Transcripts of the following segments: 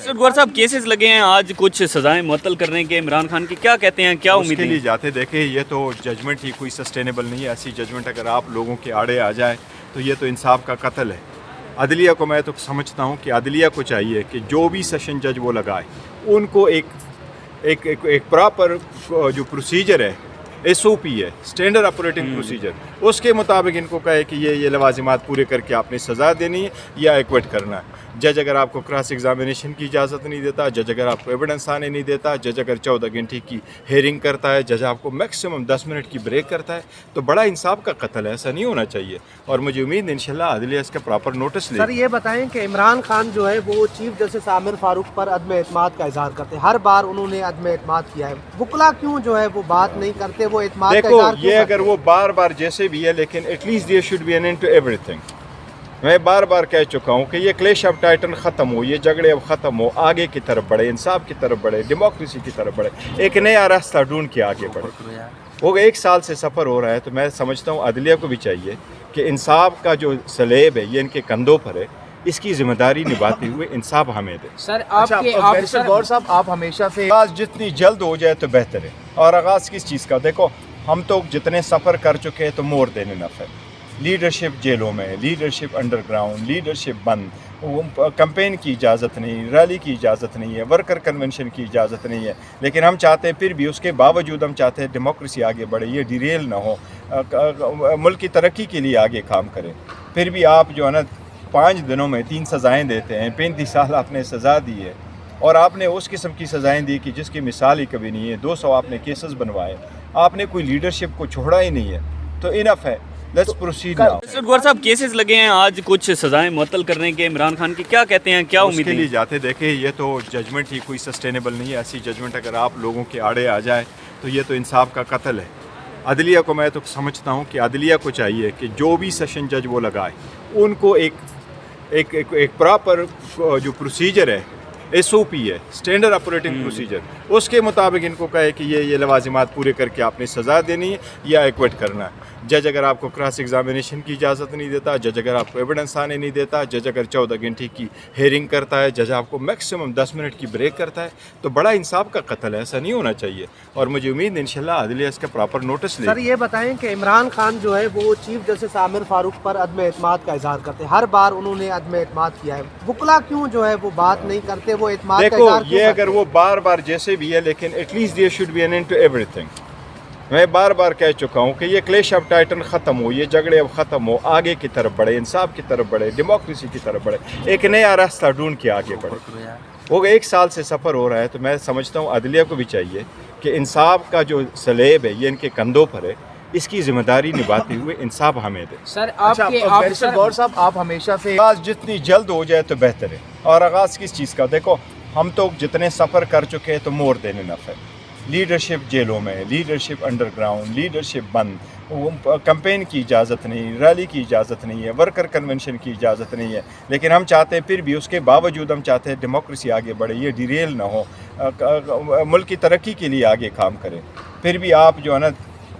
Sir गौर साहब cases लगे हैं आज कुछ सजाएं मुअत्तल करने के इमरान खान की, क्या कहते हैं, क्या उम्मीद उसके लिए है? जाते देखे ये तो जजमेंट ही कोई सस्टेनेबल नहीं है। ऐसी जजमेंट अगर आप लोगों के आड़े आ जाए तो ये तो इंसाफ का कत्ल है। अदलिया को मैं तो समझता हूँ कि अदलिया को चाहिए कि जो भी सेशन जज वो लगाए उनको एक प्रॉपर जो प्रोसीजर है, SOP है, स्टैंडर्ड ऑपरेटिंग प्रोसीजर, उसके मुताबिक इनको कहे कि ये लवाजिमात पूरे करके आपने सज़ा देनी है या एक्विट करना है। जज अगर आपको क्रॉस एग्जामिनेशन की इजाज़त नहीं देता, जज अगर आपको एविडेंस आने नहीं देता, जज अगर 14 घंटे की हेयरिंग करता है, जज आपको मैक्सिमम 10 मिनट की ब्रेक करता है, तो बड़ा इंसाफ का कत्ल है। ऐसा नहीं होना चाहिए और मुझे उम्मीद है इंशाल्लाह अदलिया इसका प्रॉपर नोटिस ले। सर ये बताएं कि इमरान खान जो है वो चीफ जस्टिस आमिर फारूक पर अदम एतमाद का इजहार करते हैं, हर बार उन्होंने अदम एतमाद किया है, वकला क्यों जो है वो बात नहीं करते, वो एतमाद का देखो इजहार क्यों ये करते अगर वो बार बार जैसे भी है, लेकिन at least there should be an end to everything. मैं बार बार कह चुका हूँ कि ये क्लैश ऑफ टाइटन ख़त्म हो, ये झगड़े अब ख़त्म हो, आगे की तरफ बढ़े, इंसाफ की तरफ बढ़े, डेमोक्रेसी की तरफ बढ़े, एक नया रास्ता ढूंढ के आगे बढ़े। वो 1 साल से सफ़र हो रहा है, तो मैं समझता हूँ अदलिया को भी चाहिए कि इंसाफ का जो सलेब है ये इनके कंधों पर है, इसकी जिम्मेदारी निभाते हुए इंसाफ हमें दे। सर आपके गौर साहब आप हमेशा से आगाज़ जितनी जल्द हो जाए तो बेहतर है। और आगाज़ किस चीज़ का, देखो हम तो जितने सफ़र कर चुके हैं तो मोर देने नफ़ है। लीडरशिप जेलों में, लीडरशिप अंडरग्राउंड, लीडरशिप बंद, कैंपेन की इजाज़त नहीं, रैली की इजाज़त नहीं है, वर्कर कन्वेंशन की इजाज़त नहीं है। लेकिन हम चाहते हैं, फिर भी उसके बावजूद हम चाहते हैं डेमोक्रेसी आगे बढ़े, ये डिरेल ना हो, मुल्क की तरक्की के लिए आगे काम करें। फिर भी आप जो है ना 5 दिनों में 3 सज़ाएँ देते हैं, 35 साल आपने सज़ा दी है और आपने उस किस्म की सज़ाएँ दी कि जिसकी मिसाल ही कभी नहीं है। 200 आपने केसेस बनवाए, आपने कोई लीडरशिप को छोड़ा ही नहीं है, तो इनफ है। Let's proceed now. सर गौर साहब केसेस लगे हैं आज कुछ सजाएं मुअत्तल करने के इमरान खान की, क्या कहते हैं, क्या उम्मीद उसके लिए है? जाते देखे ये तो जजमेंट ही कोई सस्टेनेबल नहीं है। ऐसी जजमेंट अगर आप लोगों के आड़े आ जाए तो ये तो इंसाफ का कत्ल है। अदलिया को मैं तो समझता हूँ कि अदलिया को चाहिए कि जो भी सेशन जज वो लगाए उनको एक प्रॉपर जो प्रोसीजर है, SOP है, स्टैंडर्ड ऑपरेटिंग प्रोसीजर, उसके मुताबिक इनको कहे कि ये लवाजिमात पूरे करके आपने सज़ा देनी है या एक्विट करना है। जज अगर आपको क्रॉस एग्जामिनेशन की इजाज़त नहीं देता, जज अगर आपको एविडेंस आने नहीं देता, जज अगर 14 घंटे की हेयरिंग करता है, जज आपको मैक्सिमम 10 मिनट की ब्रेक करता है, तो बड़ा इंसाफ का कत्ल है। ऐसा नहीं होना चाहिए और मुझे उम्मीद है इंशाल्लाह अदलिया इसका प्रॉपर नोटिस ले। सर ये बताएं कि इमरान खान जो है वो चीफ जस्टिस आमिर फारूक पर अदम एतमाद का इजहार करते हैं, हर बार उन्होंने अदम एतमाद किया है, वकला क्यों जो है वो बात नहीं करते, वो एतमाद का देखो इजहार क्यों ये करते अगर वो बार बार जैसे भी है, लेकिन at least there should be an end to everything. मैं बार बार कह चुका हूँ कि ये क्लैश ऑफ टाइटन ख़त्म हो, ये झगड़े अब ख़त्म हो, आगे की तरफ बढ़े, इंसाफ की तरफ बढ़े, डेमोक्रेसी की तरफ बढ़े, एक नया रास्ता ढूंढ के आगे बढ़े। वो 1 साल से सफ़र हो रहा है, तो मैं समझता हूँ अदलिया को भी चाहिए कि इंसाफ का जो सलेब है ये इनके कंधों पर है, इसकी जिम्मेदारी निभाते हुए इंसाफ हमें दे। सर आपके गौर साहब आप हमेशा से आगाज़ जितनी जल्द हो जाए तो बेहतर है। और आगाज़ किस चीज़ का, देखो हम तो जितने सफ़र कर चुके हैं तो मोर देने नफ़ है। लीडरशिप जेलों में, लीडरशिप अंडरग्राउंड, लीडरशिप बंद, कैंपेन की इजाज़त नहीं, रैली की इजाज़त नहीं है, वर्कर कन्वेंशन की इजाज़त नहीं है। लेकिन हम चाहते हैं, फिर भी उसके बावजूद हम चाहते हैं डेमोक्रेसी आगे बढ़े, ये डिरेल ना हो, मुल्क की तरक्की के लिए आगे काम करें। फिर भी आप जो है ना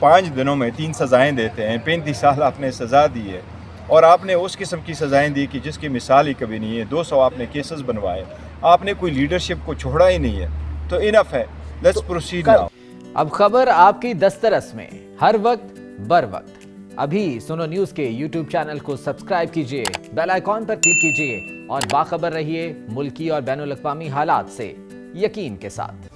5 दिनों में 3 सज़ाएँ देते हैं, 35 साल आपने सज़ा दी है और आपने उस किस्म की सज़ाएँ दी कि जिसकी मिसाल ही कभी नहीं है। 200 आपने केसेस बनवाए, आपने कोई लीडरशिप को छोड़ा ही नहीं है, तो इनफ है। Let's proceed now. अब खबर आपकी दस्तरस में, हर वक्त बर वक्त। अभी सुनो न्यूज़ के YouTube चैनल को सब्सक्राइब कीजिए, बेल आइकॉन पर क्लिक कीजिए और बाखबर रहिए मुल्की और बैनुल अक़वामी हालात से यकीन के साथ।